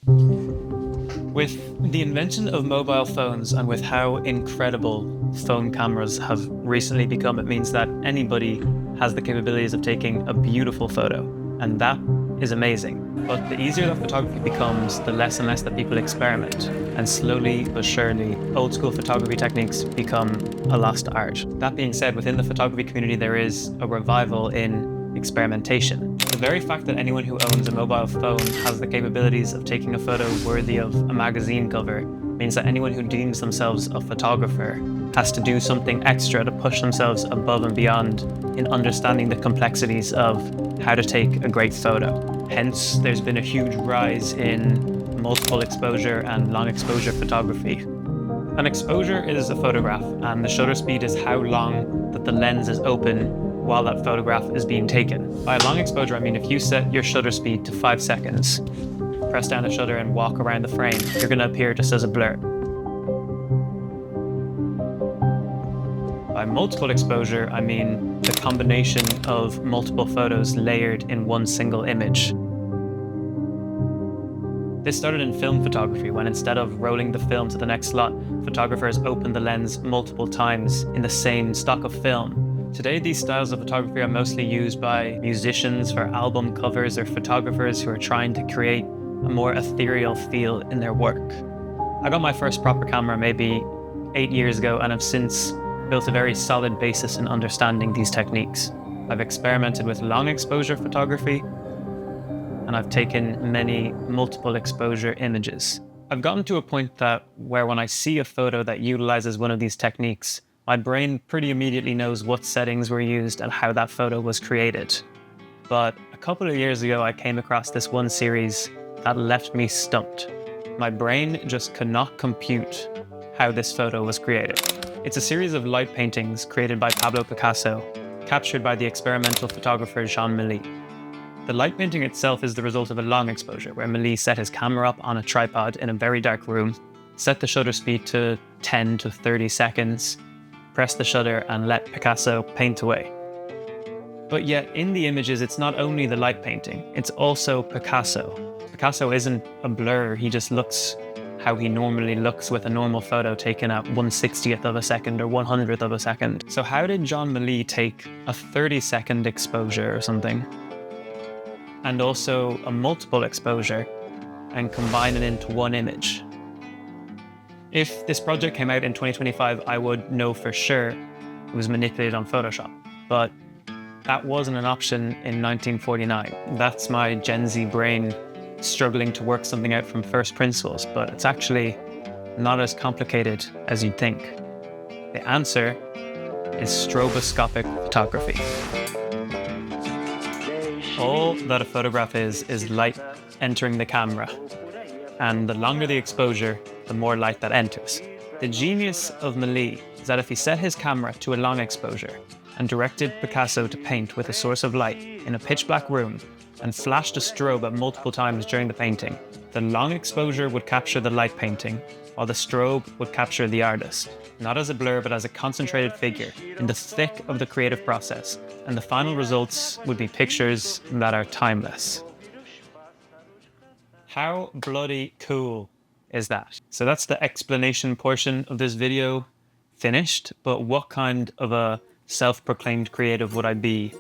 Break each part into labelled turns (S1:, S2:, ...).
S1: With the invention of mobile phones and with how incredible phone cameras have recently become, it means that anybody has the capabilities of taking a beautiful photo, and that is amazing. But the easier that photography becomes, the less and less that people experiment, and slowly but surely, old school photography techniques become a lost art. That being said, within the photography community, there is a revival in experimentation. The very fact that anyone who owns a mobile phone has the capabilities of taking a photo worthy of a magazine cover means that anyone who deems themselves a photographer has to do something extra to push themselves above and beyond in understanding the complexities of how to take a great photo. Hence, there's been a huge rise in multiple exposure and long exposure photography. An exposure is a photograph, and the shutter speed is how long that the lens is open while that photograph is being taken. By a long exposure, I mean if you set your shutter speed to 5 seconds, press down the shutter and walk around the frame, you're going to appear just as a blur. By multiple exposure, I mean the combination of multiple photos layered in one single image. This started in film photography, when instead of rolling the film to the next slot, photographers opened the lens multiple times in the same stock of film. Today, these styles of photography are mostly used by musicians for album covers or photographers who are trying to create a more ethereal feel in their work. I got my first proper camera maybe 8 years ago and have since built a very solid basis in understanding these techniques. I've experimented with long exposure photography, and I've taken many multiple exposure images. I've gotten to a point that where when I see a photo that utilizes one of these techniques, my brain pretty immediately knows what settings were used and how that photo was created. But a couple of years ago, I came across this one series that left me stumped. My brain just could not compute how this photo was created. It's a series of light paintings created by Pablo Picasso, captured by the experimental photographer Gjon Milli. The light painting itself is the result of a long exposure, where Milli set his camera up on a tripod in a very dark room, set the shutter speed to 10 to 30 seconds, press the shutter and let Picasso paint away. But yet in the images, it's not only the light painting, it's also Picasso. Picasso isn't a blur, he just looks how he normally looks with a normal photo taken at 1/60th of a second or 100th of a second. So how did Gjon Milli take a 30-second exposure or something, and also a multiple exposure, and combine it into one image? If this project came out in 2025, I would know for sure it was manipulated on Photoshop, but that wasn't an option in 1949. That's my Gen Z brain struggling to work something out from first principles, but it's actually not as complicated as you'd think. The answer is stroboscopic photography. All that a photograph is light entering the camera, and the longer the exposure, the more light that enters. The genius of Milli is that if he set his camera to a long exposure and directed Picasso to paint with a source of light in a pitch black room and flashed a strobe at multiple times during the painting, the long exposure would capture the light painting, while the strobe would capture the artist, not as a blur but as a concentrated figure in the thick of the creative process, and the final results would be pictures that are timeless. How bloody cool is that? So that's the explanation portion of this video finished, but what kind of a self-proclaimed creative would I be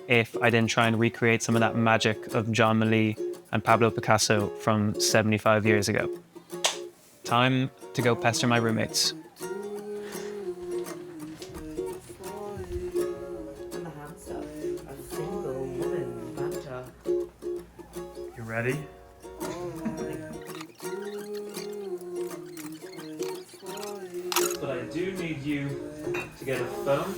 S1: if I didn't try and recreate some of that magic of Gjon Milli and Pablo Picasso from 75 years ago? Time to go pester my roommates. You ready? But I do need you to get a phone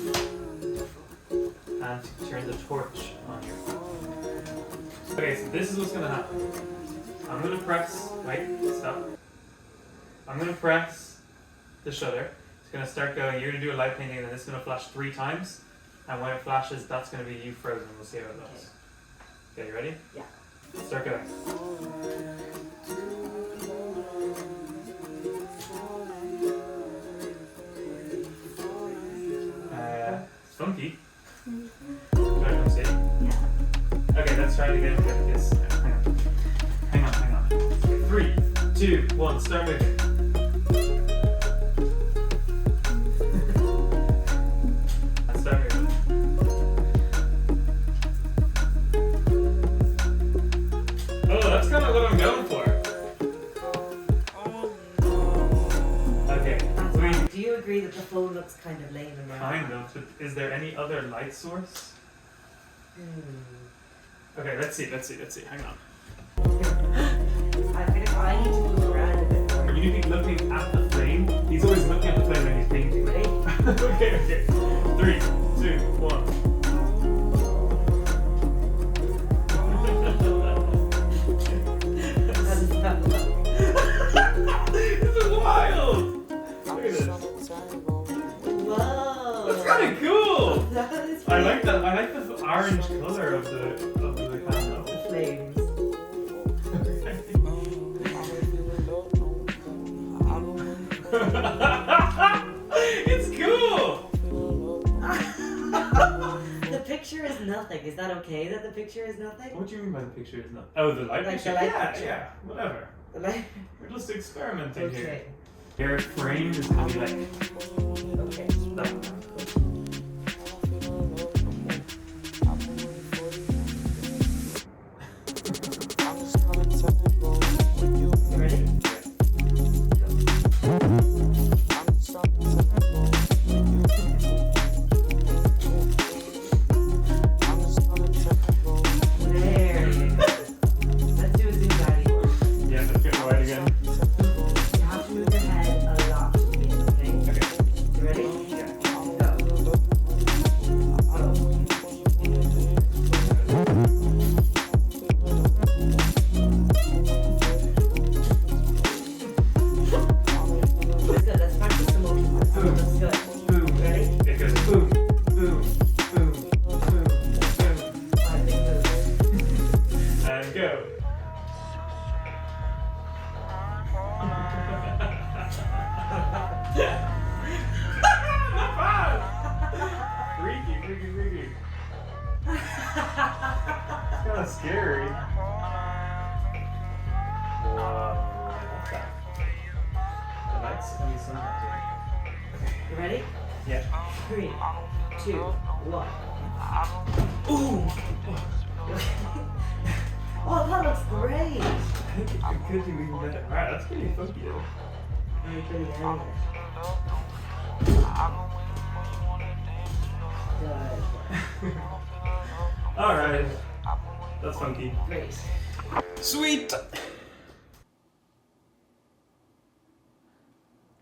S1: and to turn the torch on your phone. Okay, so this is what's going to happen. I'm going to press, wait, stop. I'm going to press the shutter. It's going to start going, you're going to do a light painting, and then it's going to flash 3 times. And when it flashes, that's going to be you frozen. We'll see how it looks. Okay, you ready?
S2: Yeah.
S1: Start going. It's funky. Do I come see? Yeah. Okay, let's try it again with this. Hang on. Okay, 3, 2, 1, start moving. Start moving. Oh, that's kind of what I'm going for. Okay.
S2: Do you agree that the phone looks kind of lame in there?
S1: Kind of. Is there any other light source? Okay, let's see. Hang on.
S2: I feel like I need to move around a bit more.
S1: You need to be looking at the flame. He's always looking at the flame when he's painting.
S2: Ready?
S1: Okay. 3, 2, 1. This is wild! Look at this.
S2: Whoa!
S1: That's kind of cool!
S2: That is
S1: I like the orange color of the candle.
S2: the flames.
S1: It's cool!
S2: The picture is nothing. Is that okay that the picture is nothing?
S1: What do you mean by the picture is not? Oh, the light
S2: Like
S1: picture?
S2: the light
S1: Yeah,
S2: picture.
S1: yeah, whatever.
S2: Like,
S1: We're just experimenting here.
S2: okay.
S1: Your frame is gonna be like
S2: Okay.
S1: that.
S2: You ready? There you go. Let's do a zoom daddy one.
S1: Yeah, let's get right again.
S2: You have to move your head a lot to begin, okay?
S1: Okay.
S2: You ready?
S1: Yeah.
S2: Go. That's good. Let's practice some more. That's good.
S1: Boom.
S2: Ready?
S1: It goes boom, boom, boom, boom, boom.
S2: 5 big moves.
S1: And go. Not bad. Freaky. It's kind of scary. Whoa. What's that? The lights and the sunlight.
S2: You ready?
S1: Yeah.
S2: 3, 2, 1. Ooh! Oh, that looks great!
S1: I think it could do even better. Alright, that's pretty funky though.
S2: Very pretty anyway. Good.
S1: Alright. That's funky.
S2: Great.
S1: Sweet!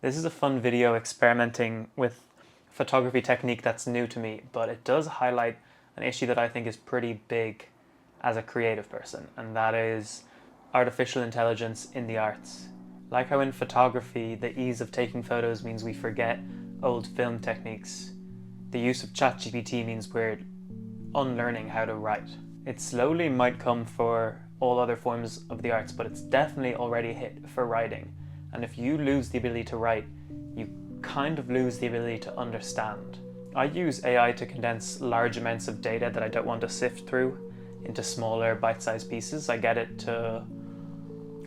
S1: This is a fun video experimenting with photography technique that's new to me, but it does highlight an issue that I think is pretty big as a creative person, and that is artificial intelligence in the arts. Like how in photography, the ease of taking photos means we forget old film techniques. The use of ChatGPT means we're unlearning how to write. It slowly might come for all other forms of the arts, but it's definitely already hit for writing. And if you lose the ability to write, you kind of lose the ability to understand. I use AI to condense large amounts of data that I don't want to sift through into smaller bite-sized pieces. I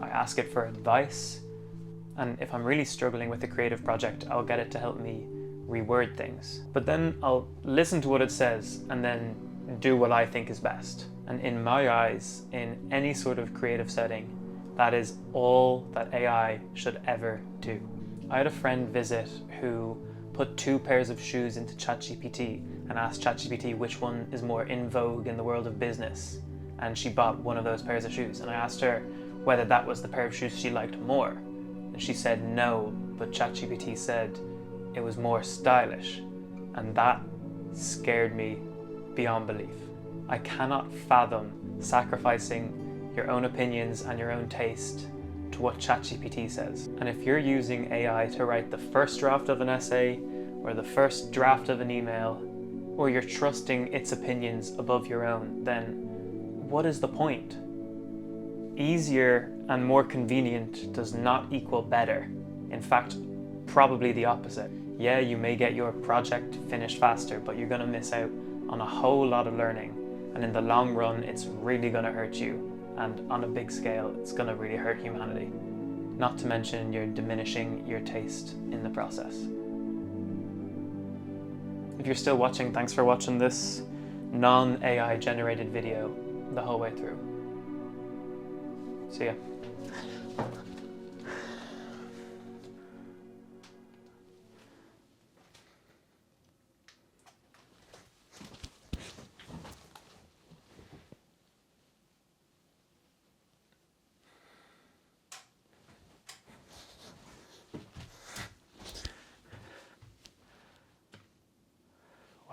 S1: ask it for advice, and if I'm really struggling with a creative project, I'll get it to help me reword things. But then I'll listen to what it says and then do what I think is best. And in my eyes, in any sort of creative setting, that is all that AI should ever do. I had a friend visit who put 2 pairs of shoes into ChatGPT and asked ChatGPT which one is more in vogue in the world of business. And she bought one of those pairs of shoes. And I asked her whether that was the pair of shoes she liked more. And she said no, but ChatGPT said it was more stylish. And that scared me beyond belief. I cannot fathom sacrificing your own opinions and your own taste to what ChatGPT says. And if you're using AI to write the first draft of an essay or the first draft of an email, or you're trusting its opinions above your own, then what is the point? Easier and more convenient does not equal better. In fact, probably the opposite. Yeah, you may get your project finished faster, but you're gonna miss out on a whole lot of learning. And in the long run, it's really gonna hurt you. And on a big scale, it's gonna really hurt humanity. Not to mention you're diminishing your taste in the process. If you're still watching, thanks for watching this non-AI generated video the whole way through. See ya.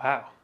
S1: Wow.